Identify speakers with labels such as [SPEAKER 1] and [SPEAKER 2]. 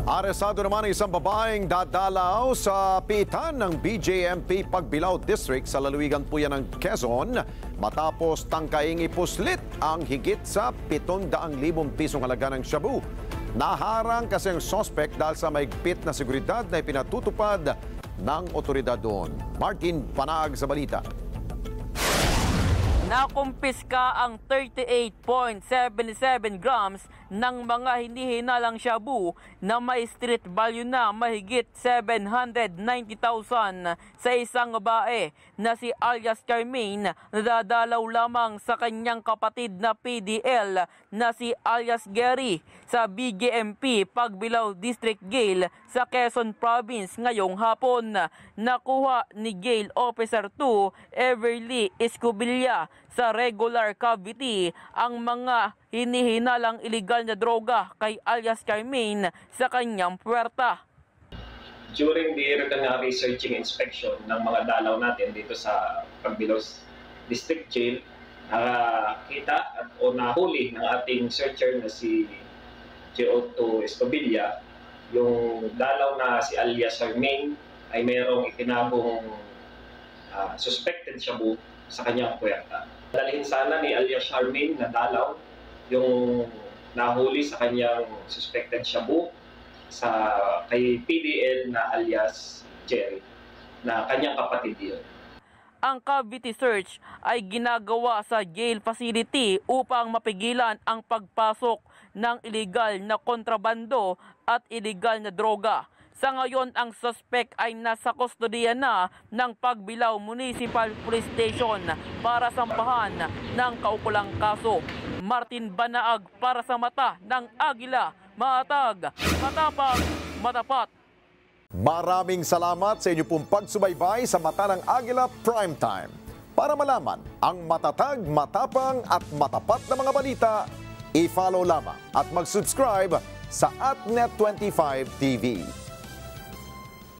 [SPEAKER 1] Aresado naman ang isang babaeng dadalaw sa pitan ng BJMP Pagbilao District sa lalawigan po yan ng Quezon matapos tangkaing ipuslit ang higit sa 700,000 pisong halaga ng shabu. Naharang kasi ang sospek dahil sa maigpit na seguridad na ipinatutupad ng otoridad doon. Martin Panag sa balita.
[SPEAKER 2] Nakumpiska ang 38.77 grams ng mga hinihinalang shabu na may street value na mahigit 790,000 sa isang babae na si alias Carmaine na dadalaw lamang sa kanyang kapatid na PDL na si alias Gary sa BJMP Pagbilao District Jail sa Quezon Province ngayong hapon. Nakuha ni Jail Officer 2 Everly Escobilla sa regular cavity ang mga hinihinalang iligal na droga kay alias Carmaine sa kanyang puwerta.
[SPEAKER 3] During the routinary searching inspection ng mga dalaw natin dito sa Pagbilao District Jail, nakita at o nahuli ng ating searcher na si J.O.2 Escobilla, yung dalaw na si alias Carmaine ay mayroong itinagong suspected shabu sa kanyang puwerta. Dalhin sana ni alias Carmaine na dalaw yung nahuli sa kanyang suspected shabu sa kay PDL na alias Jerry na kanyang kapatid yun.
[SPEAKER 2] Ang cavity search ay ginagawa sa jail facility upang mapigilan ang pagpasok ng iligal na kontrabando at iligal na droga. Sa ngayon, ang suspect ay nasa kustodiya na ng Pagbilao Municipal Police Station para sampahan ng kaukulang kaso. Martin Banaag para sa Mata ng Agila, Matag, Matapang, Matapat.
[SPEAKER 1] Maraming salamat sa inyo pong pagsubaybay sa Mata ng Agila Primetime. Para malaman ang matatag, matapang at matapat na mga balita, i-follow lamang at mag-subscribe sa AtNet25 TV.